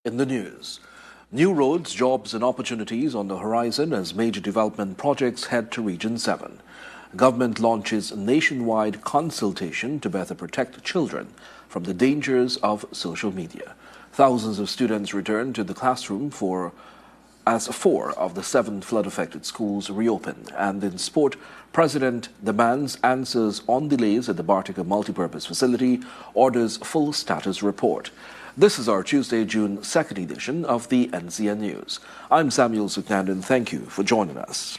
In the news, new roads, jobs and opportunities on the horizon as major development projects head to Region 7. Government launches nationwide consultation to better protect children from the dangers of social media. Thousands of students return to the classroom as 4 of the 7 flood-affected schools reopen. And in sport, President demands answers on delays at the Bartica multipurpose facility, orders full status report. This is our Tuesday, June 2nd edition of the NCN News. I'm Samuel Suknandon. Thank you for joining us.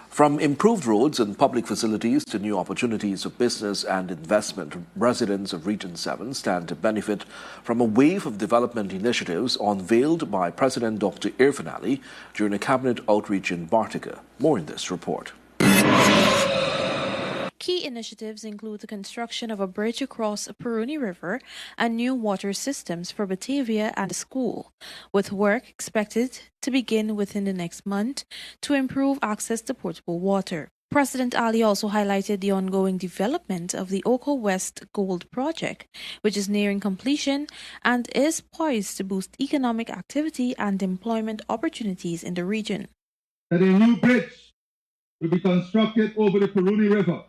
From improved roads and public facilities to new opportunities of business and investment, residents of Region 7 stand to benefit from a wave of development initiatives unveiled by President Dr. Irfan Ali during a cabinet outreach in Bartica. More in this report. Key initiatives include the construction of a bridge across Peruni River and new water systems for Batavia and the school, with work expected to begin within the next month to improve access to potable water. President Ali also highlighted the ongoing development of the Oko West Gold Project, which is nearing completion and is poised to boost economic activity and employment opportunities in the region. That a new bridge will be constructed over the Peruni River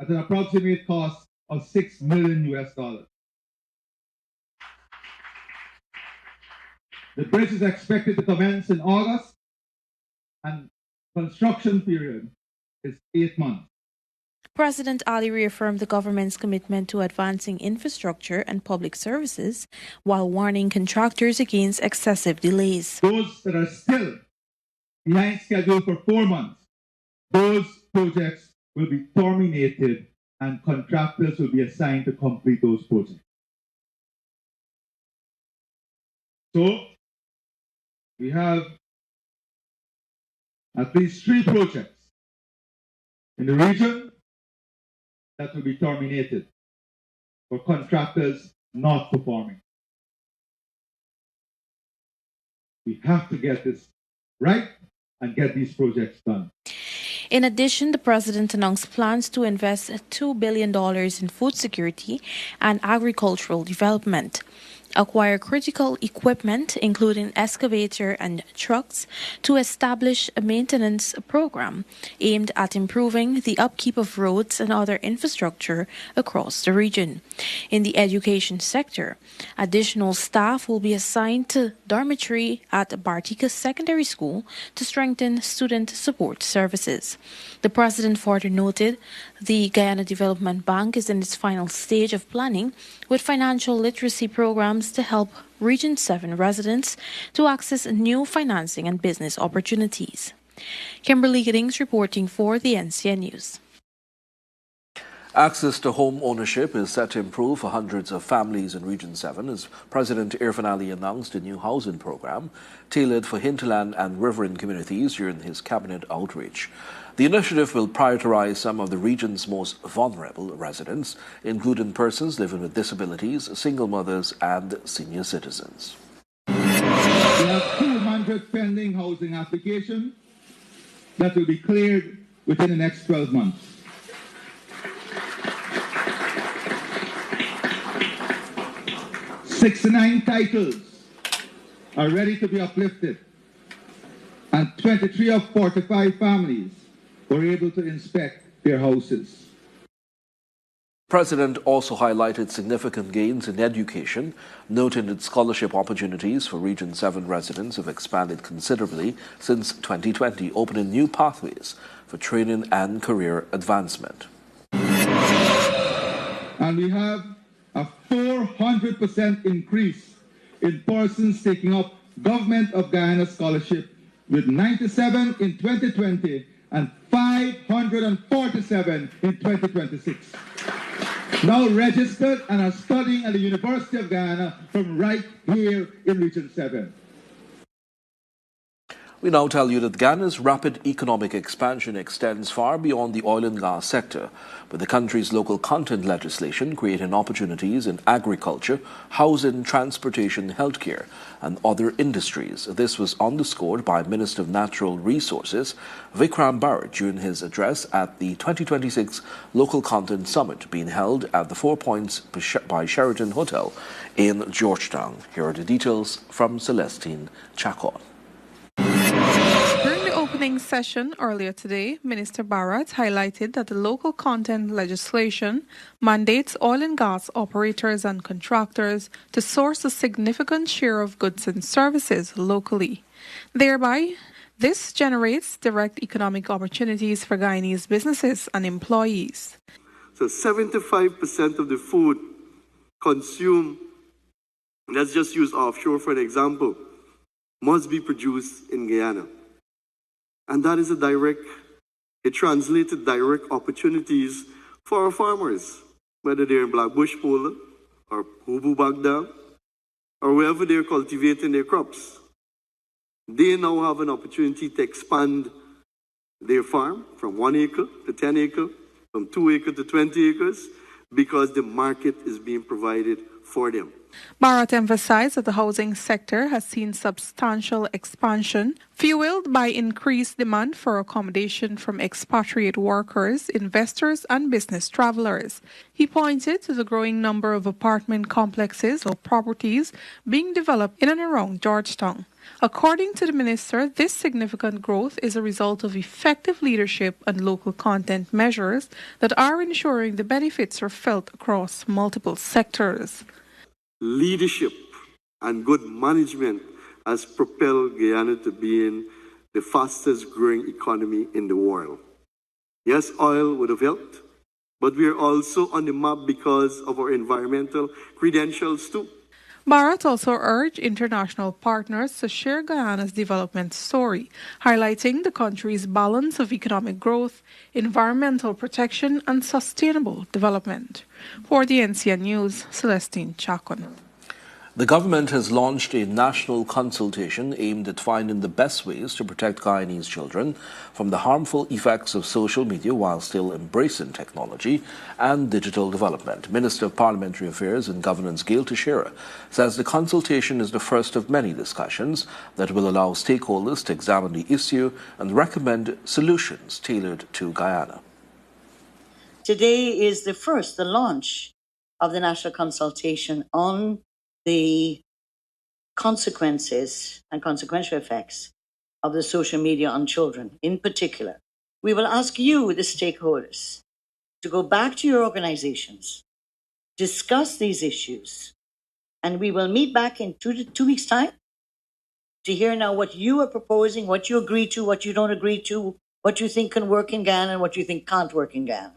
at an approximate cost of $6 million. The bridge is expected to commence in August, and construction period is 8 months. President Ali reaffirmed the government's commitment to advancing infrastructure and public services while warning contractors against excessive delays. Those that are still behind schedule for 4 months, those projects will be terminated and contractors will be assigned to complete those projects. So, we have at least 3 projects in the region that will be terminated for contractors not performing. We have to get this right and get these projects done. In addition, the president announced plans to invest $2 billion in food security and agricultural development, acquire critical equipment, including excavator and trucks, to establish a maintenance program aimed at improving the upkeep of roads and other infrastructure across the region. In the education sector, additional staff will be assigned to dormitory at Bartica Secondary School to strengthen student support services. The president further noted the Guyana Development Bank is in its final stage of planning with financial literacy programs to help Region 7 residents to access new financing and business opportunities. Kimberly Giddings reporting for the NCN News. Access to home ownership is set to improve for hundreds of families in Region 7 as President Irfan Ali announced a new housing program tailored for hinterland and riverine communities during his cabinet outreach. The initiative will prioritize some of the region's most vulnerable residents, including persons living with disabilities, single mothers, and senior citizens. We have 200 pending housing applications that will be cleared within the next 12 months. 69 titles are ready to be uplifted, and 23 of 45 families were able to inspect their houses. The President also highlighted significant gains in education, noting that scholarship opportunities for Region 7 residents have expanded considerably since 2020, opening new pathways for training and career advancement. And we have a 400% increase in persons taking up Government of Guyana scholarship, with 97 in 2020 and 547 in 2026. Now registered and are studying at the University of Guyana from right here in Region 7. We now tell you that Ghana's rapid economic expansion extends far beyond the oil and gas sector, with the country's local content legislation creating opportunities in agriculture, housing, transportation, healthcare, and other industries. This was underscored by Minister of Natural Resources Vikram Bharat during his address at the 2026 Local Content Summit being held at the Four Points by Sheraton Hotel in Georgetown. Here are the details from Celestine Chacon. During the opening session earlier today, Minister Bharat highlighted that the local content legislation mandates oil and gas operators and contractors to source a significant share of goods and services locally. Thereby, this generates direct economic opportunities for Guyanese businesses and employees. So 75% of the food consumed, let's just use offshore for an example, must be produced in Guyana. And that is it translated direct opportunities for our farmers, whether they're in Blackbush, Poland, or Hubu Bagdad, or wherever they're cultivating their crops. They now have an opportunity to expand their farm from 1 acre to 10 acres, from 2 acres to 20 acres, because the market is being provided for them. Bharat emphasized that the housing sector has seen substantial expansion, fueled by increased demand for accommodation from expatriate workers, investors, and business travelers. He pointed to the growing number of apartment complexes or properties being developed in and around Georgetown. According to the minister, this significant growth is a result of effective leadership and local content measures that are ensuring the benefits are felt across multiple sectors. Leadership and good management has propelled Guyana to being the fastest growing economy in the world. Yes, oil would have helped, but we are also on the map because of our environmental credentials too. Bharat also urged international partners to share Guyana's development story, highlighting the country's balance of economic growth, environmental protection, and sustainable development. For the NCN News, Celestine Chacon. The government has launched a national consultation aimed at finding the best ways to protect Guyanese children from the harmful effects of social media while still embracing technology and digital development. Minister of Parliamentary Affairs and Governance Gail Teixeira says the consultation is the first of many discussions that will allow stakeholders to examine the issue and recommend solutions tailored to Guyana. Today is the launch of the national consultation on the consequences and consequential effects of the social media on children. In particular, we will ask you, the stakeholders, to go back to your organizations, discuss these issues, and we will meet back in 2 weeks' time to hear now what you are proposing, what you agree to, what you don't agree to, what you think can work in Ghana and what you think can't work in Ghana.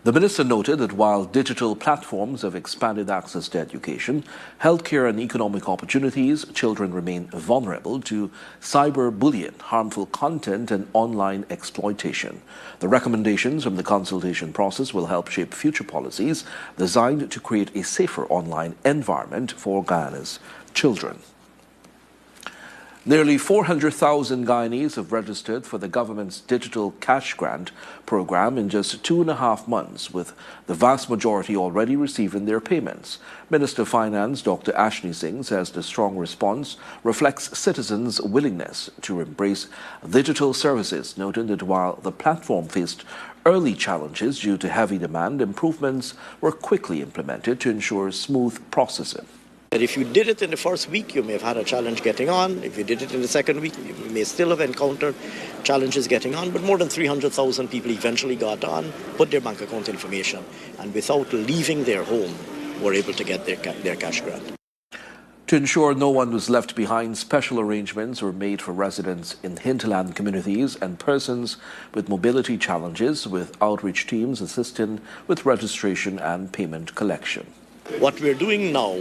The minister noted that while digital platforms have expanded access to education, healthcare and economic opportunities, children remain vulnerable to cyberbullying, harmful content and online exploitation. The recommendations from the consultation process will help shape future policies designed to create a safer online environment for Guyana's children. Nearly 400,000 Guyanese have registered for the government's digital cash grant program in just 2.5 months, with the vast majority already receiving their payments. Minister of Finance Dr. Ashley Singh says the strong response reflects citizens' willingness to embrace digital services, noting that while the platform faced early challenges due to heavy demand, improvements were quickly implemented to ensure smooth processing. If you did it in the first week, you may have had a challenge getting on. If you did it in the second week, you may still have encountered challenges getting on. But more than 300,000 people eventually got on, put their bank account information, and without leaving their home, were able to get their cash grant. To ensure no one was left behind, special arrangements were made for residents in hinterland communities and persons with mobility challenges, with outreach teams assisting with registration and payment collection. What we're doing now,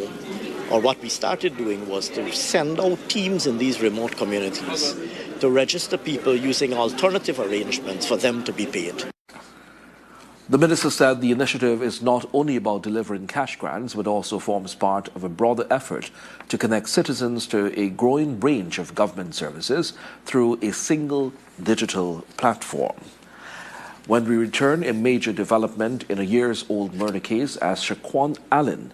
or what we started doing, was to send out teams in these remote communities to register people using alternative arrangements for them to be paid. The minister said the initiative is not only about delivering cash grants, but also forms part of a broader effort to connect citizens to a growing range of government services through a single digital platform. When we return, a major development in a years-old murder case as Shaquan Allen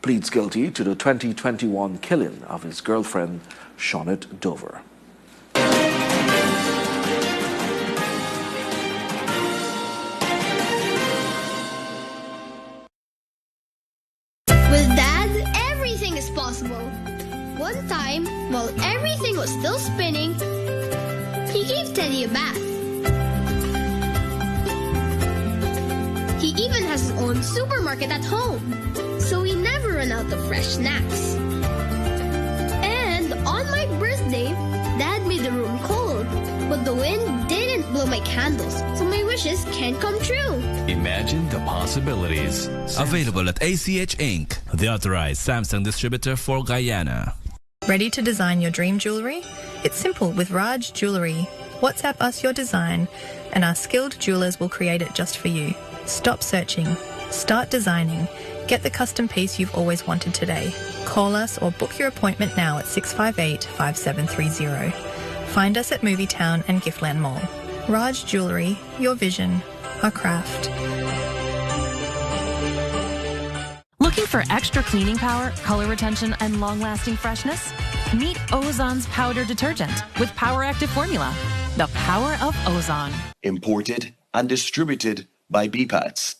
pleads guilty to the 2021 killing of his girlfriend, Shaunae Dover. With Dad, everything is possible. One time, while everything was still spinning, he gave Teddy a bath. He even has his own supermarket at home, so we never run out of fresh snacks. And on my birthday, Dad made the room cold, but the wind didn't blow my candles, so my wishes can come true. Imagine the possibilities. Available at ACH Inc., the authorized Samsung distributor for Guyana. Ready to design your dream jewelry? It's simple with Raj Jewelry. WhatsApp us your design, and our skilled jewelers will create it just for you. Stop searching. Start designing. Get the custom piece you've always wanted today. Call us or book your appointment now at 658-5730. Find us at Movietown and Giftland Mall. Raj Jewelry, your vision, our craft. Looking for extra cleaning power, color retention, and long-lasting freshness? Meet Ozon's powder detergent with Power Active Formula. The power of Ozon. Imported and distributed by BPATS.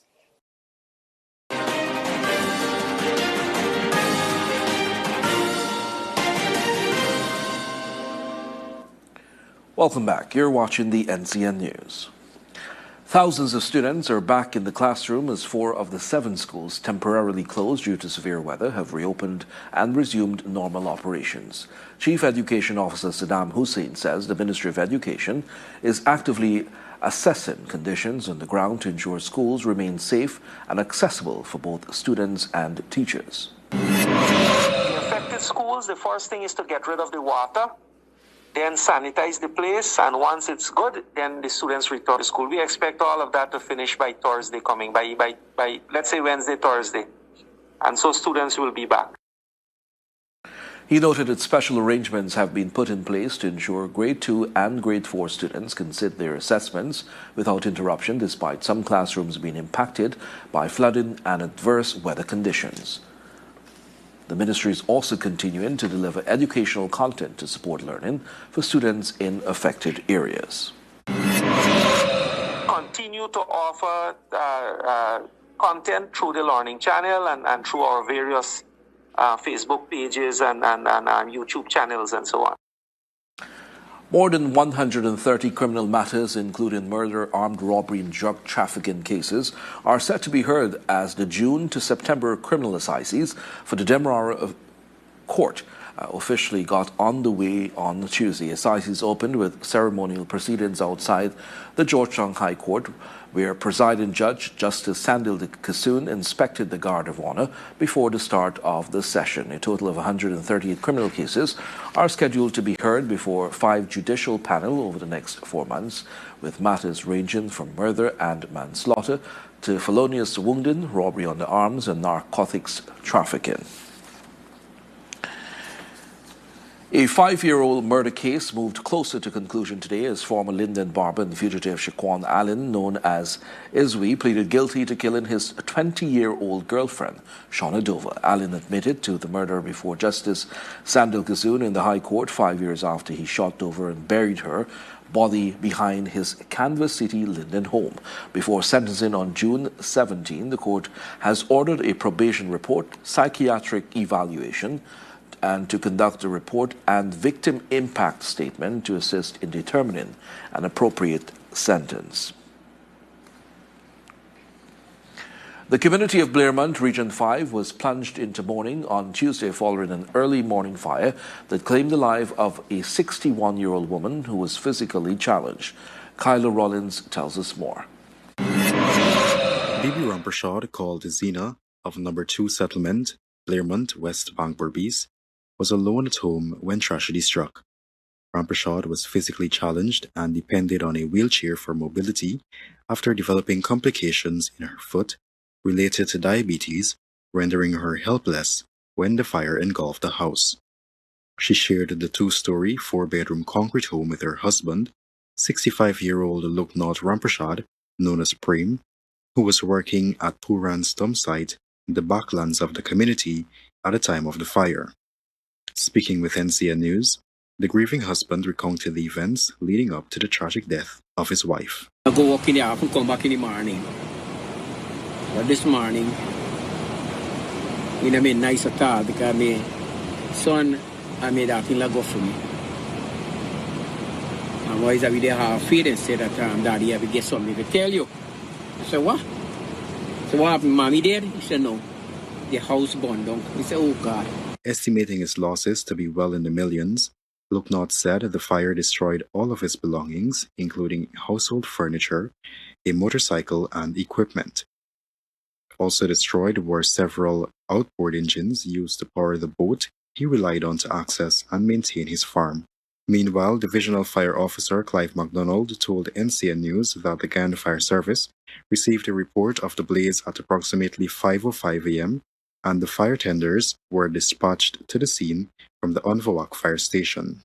Welcome back. You're watching the NCN News. Thousands of students are back in the classroom as 4 of the 7 schools temporarily closed due to severe weather have reopened and resumed normal operations. Chief Education Officer Saddam Hussein says the Ministry of Education is actively assessing conditions on the ground to ensure schools remain safe and accessible for both students and teachers. The affected schools, the first thing is to get rid of the water, then sanitize the place, and once it's good, then the students return to school. We expect all of that to finish by Thursday coming, by let's say Wednesday, Thursday. And so students will be back. He noted that special arrangements have been put in place to ensure Grade 2 and Grade 4 students can sit their assessments without interruption, despite some classrooms being impacted by flooding and adverse weather conditions. The ministry is also continuing to deliver educational content to support learning for students in affected areas. Continue to offer content through the Learning Channel and through our various Facebook pages and YouTube channels and so on. More than 130 criminal matters, including murder, armed robbery, and drug trafficking cases, are set to be heard as the June to September criminal assizes for the Demerara Court officially got underway on Tuesday. Assizes opened with ceremonial proceedings outside the Georgetown High Court, where presiding judge Justice Sandil Kassoon inspected the guard of honor before the start of the session. A total of 138 criminal cases are scheduled to be heard before 5 judicial panels over the next 4 months, with matters ranging from murder and manslaughter to felonious wounding, robbery under arms, and narcotics trafficking. A 5-year-old murder case moved closer to conclusion today as former Linden barber and fugitive Shaquan Allen, known as Izwi, pleaded guilty to killing his 20-year-old girlfriend, Shaunae Dover. Allen admitted to the murder before Justice Sandil Kassoon in the High Court 5 years after he shot Dover and buried her body behind his Kansas City Linden home. Before sentencing on June 17, the court has ordered a probation report, psychiatric evaluation, and to conduct a report and victim impact statement to assist in determining an appropriate sentence. The community of Blairmont, Region 5, was plunged into mourning on Tuesday following an early morning fire that claimed the life of a 61-year-old woman who was physically challenged. Kyla Rollins tells us more. Bibi Rampershaw, called Zena, of number 2 settlement, Blairmont, West Bank, Berbice, was alone at home when tragedy struck. Rampershaw was physically challenged and depended on a wheelchair for mobility after developing complications in her foot related to diabetes, rendering her helpless when the fire engulfed the house. She shared the two-story, four-bedroom concrete home with her husband, 65-year-old Loknath Ramprasad, known as Prem, who was working at Puran's dump site in the backlands of the community at the time of the fire. Speaking with NCN News, the grieving husband recounted the events leading up to the tragic death of his wife. I go walk in the house and come back in the morning. But this morning, I made nice at all because my son, I made that thing go for me. And boys are there have faith and say that Daddy, I will get something to tell you. I said, what? So what happened, Mommy dead? He said, no. The house burned down. He said, oh God. Estimating his losses to be well in the millions, Loknath said the fire destroyed all of his belongings, including household furniture, a motorcycle, and equipment. Also destroyed were several outboard engines used to power the boat he relied on to access and maintain his farm. Meanwhile, Divisional Fire Officer Clive MacDonald told NCN News that the Guyana Fire Service received a report of the blaze at approximately 5:05 a.m. and the fire tenders were dispatched to the scene from the Onvawak Fire Station.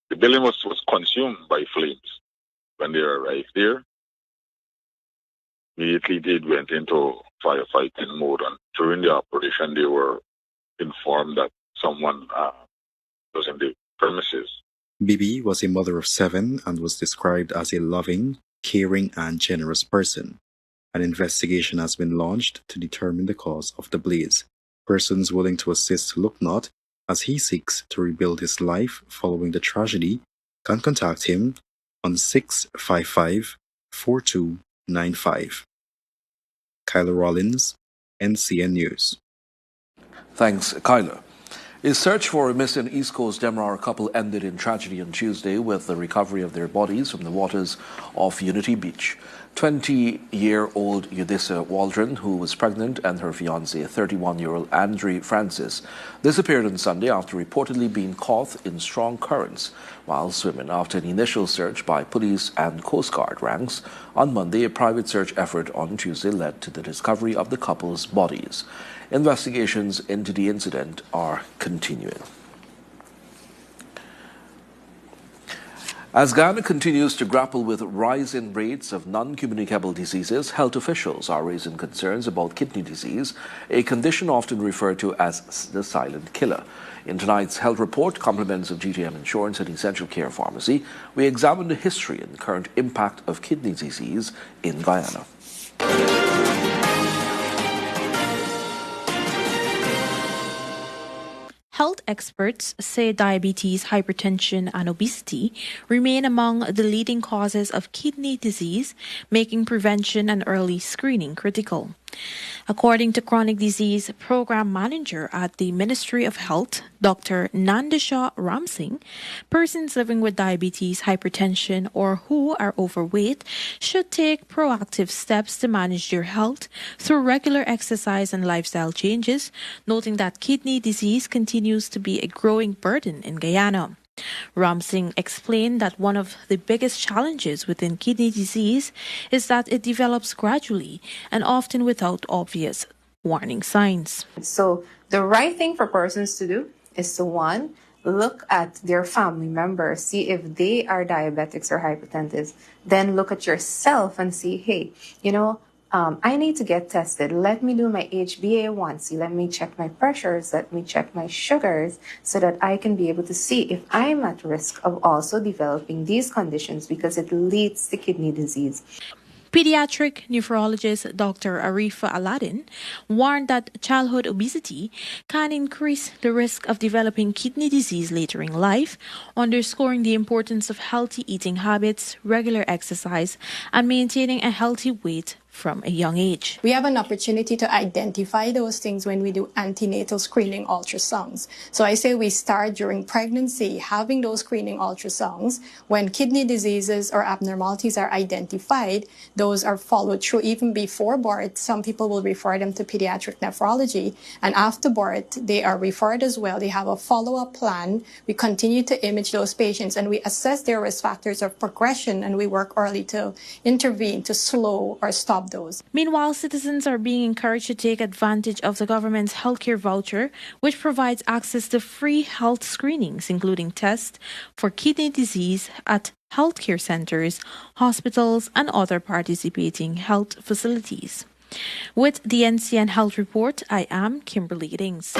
The building was consumed by flames. When they arrived there, immediately they went into firefighting mode, and during the operation they were informed that someone was in the premises. Bibi was a mother of 7 and was described as a loving, caring, and generous person. An investigation has been launched to determine the cause of the blaze. Persons willing to assist Loknath as he seeks to rebuild his life following the tragedy can contact him on 655-4295. Kyler Rollins, NCN News. Thanks, Kyler. A search for a missing East Coast Demerara couple ended in tragedy on Tuesday with the recovery of their bodies from the waters of Unity Beach. 20-year-old Eudissa Waldron, who was pregnant, and her fiancé, 31-year-old Andre Francis, disappeared on Sunday after reportedly being caught in strong currents while swimming. After an initial search by police and Coast Guard ranks, on Monday a private search effort on Tuesday led to the discovery of the couple's bodies. Investigations into the incident are continuing. As Guyana continues to grapple with rising rates of non-communicable diseases, health officials are raising concerns about kidney disease, a condition often referred to as the silent killer. In tonight's health report, Compliments of GTM Insurance and Essential Care Pharmacy, we examine the history and current impact of kidney disease in Guyana. Health experts say diabetes, hypertension, and obesity remain among the leading causes of kidney disease, making prevention and early screening critical. According to Chronic Disease Program Manager at the Ministry of Health, Dr. Nandisha Ramsingh, persons living with diabetes, hypertension, or who are overweight should take proactive steps to manage their health through regular exercise and lifestyle changes, noting that kidney disease continues to be a growing burden in Guyana. Ramsingh explained that one of the biggest challenges within kidney disease is that it develops gradually and often without obvious warning signs. So the right thing for persons to do is to, one, look at their family members, see if they are diabetics or hypertensive. Then look at yourself and see, hey, I need to get tested. Let me do my HbA1c. Let me check my pressures. Let me check my sugars so that I can be able to see if I'm at risk of also developing these conditions because it leads to kidney disease. Pediatric nephrologist Dr. Arifa Aladdin warned that childhood obesity can increase the risk of developing kidney disease later in life, underscoring the importance of healthy eating habits, regular exercise, and maintaining a healthy weight from a young age. We have an opportunity to identify those things when we do antenatal screening ultrasounds. So I say we start during pregnancy, having those screening ultrasounds. When kidney diseases or abnormalities are identified, those are followed through even before birth. Some people will refer them to pediatric nephrology. And after birth, they are referred as well. They have a follow-up plan. We continue to image those patients and we assess their risk factors of progression, and we work early to intervene to slow or stop those. Meanwhile, citizens are being encouraged to take advantage of the government's healthcare voucher, which provides access to free health screenings, including tests for kidney disease at healthcare centers, hospitals, and other participating health facilities. With the NCN Health Report, I am Kimberly Giddings.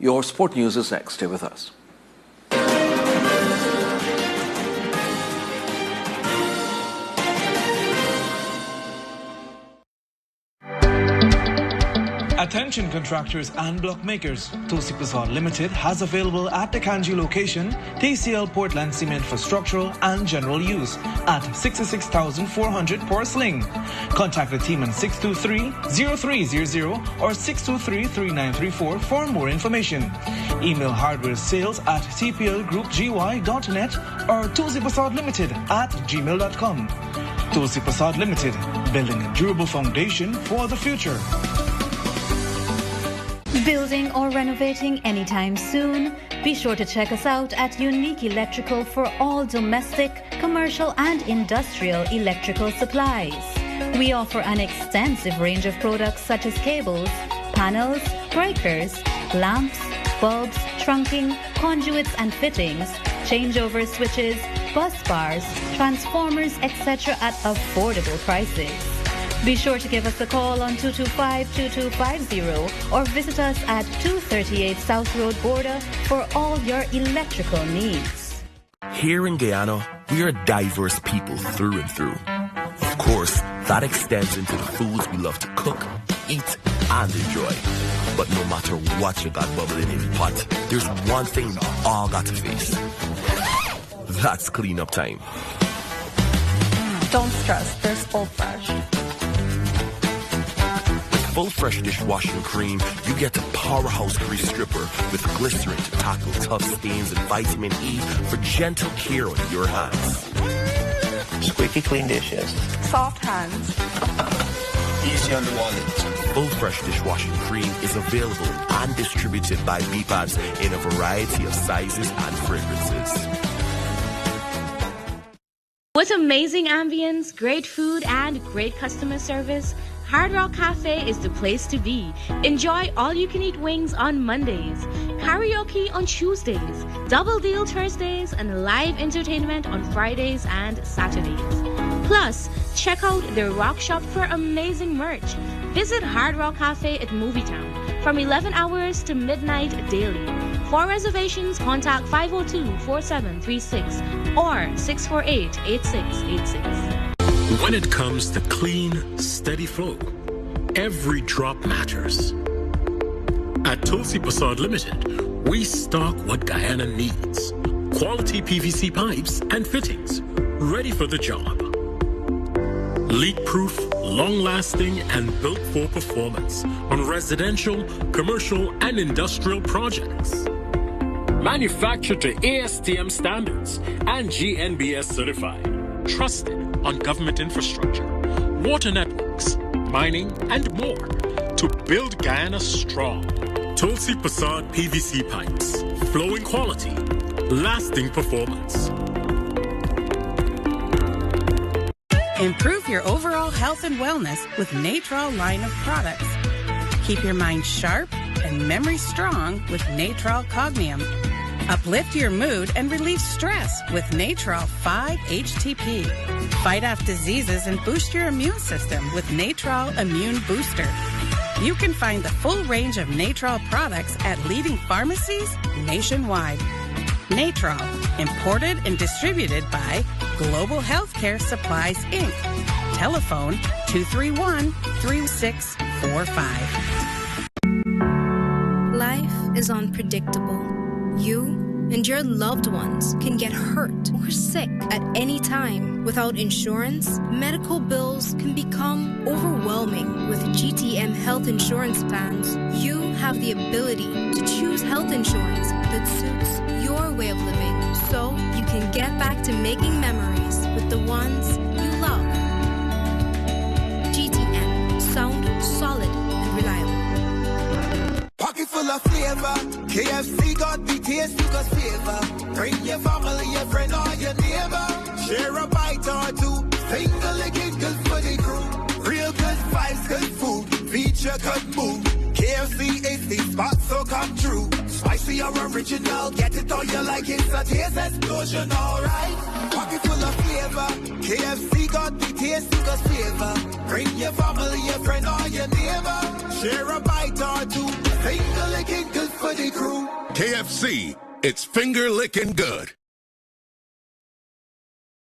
Your sport news is next. Stay with us. Attention contractors and block makers. Tulsi Prasad Limited has available at the Kanji location TCL Portland cement for structural and general use at 66,400 per sling. Contact the team on 623-0300 or 623-3934 for more information. Email hardware sales at tplgroupgy.net or Tulsi Prasad Limited at gmail.com. Tulsi Prasad Limited, building a durable foundation for the future. Building or renovating anytime soon? Be sure to check us out at Unique Electrical for all domestic, commercial and industrial electrical supplies. We offer an extensive range of products such as cables, panels, breakers, lamps, bulbs, trunking, conduits and fittings, changeover switches, bus bars, transformers, etc. at affordable prices. Be sure to give us a call on 225-2250 or visit us at 238 South Road Border for all your electrical needs. Here in Guyana, we are diverse people through and through. Of course, that extends into the foods we love to cook, eat, and enjoy. But no matter what you got bubbling in the pot, there's one thing we all got to face. That's cleanup time. Don't stress, there's Full Fresh. Full Fresh dishwashing cream, you get a powerhouse grease stripper with glycerin to tackle tough stains and vitamin E for gentle care on your hands. Squeaky clean dishes. Soft hands. Easy on the wallet. Full Fresh dishwashing cream is available and distributed by BPADS in a variety of sizes and fragrances. With amazing ambience, great food, and great customer service, Hard Rock Cafe is the place to be. Enjoy all-you-can-eat wings on Mondays, karaoke on Tuesdays, double deal Thursdays, and live entertainment on Fridays and Saturdays. Plus, check out their rock shop for amazing merch. Visit Hard Rock Cafe at Movietown from 11 hours to midnight daily. For reservations, contact 502-4736 or 648-8686. When it comes to clean, steady flow, every drop matters. At Tulsi Prasad Limited, we stock what Guyana needs. Quality PVC pipes and fittings, ready for the job. Leak-proof, long-lasting, and built for performance on residential, commercial, and industrial projects. Manufactured to ASTM standards and GNBS certified. Trusted on government infrastructure, water networks, mining, and more to build Guyana strong. Tulsi Prasad PVC pipes, flowing quality, lasting performance. Improve your overall health and wellness with Natral line of products. Keep your mind sharp and memory strong with Natral Cognium. Uplift your mood and relieve stress with Natral 5-HTP. Fight off diseases and boost your immune system with Natral Immune Booster. You can find the full range of Natral products at leading pharmacies nationwide. Natral, imported and distributed by Global Healthcare Supplies, Inc. Telephone 231-3645. Life is unpredictable. You and your loved ones can get hurt or sick at any time. Without insurance, medical bills can become overwhelming. With GTM health insurance plans, you have the ability to choose health insurance that suits your way of living, so you can get back to making memories with the ones you love. GTM. Sound, solid, and reliable. Pocket full of flavor. KFC got the taste you got savor. Bring your family, your friend, or your neighbor. Share a bite or two. Finger licking good for the crew. Real good vibes, good food. Feature good move. KFC is the spot, so come true. Spicy or original, get it or you like it. A taste explosion, alright. Pocket full of flavor. KFC got the taste you got savor. Bring your family, your friend, or your neighbor. Share a bite or two. Finger licking good for the crew. KFC, it's finger licking good.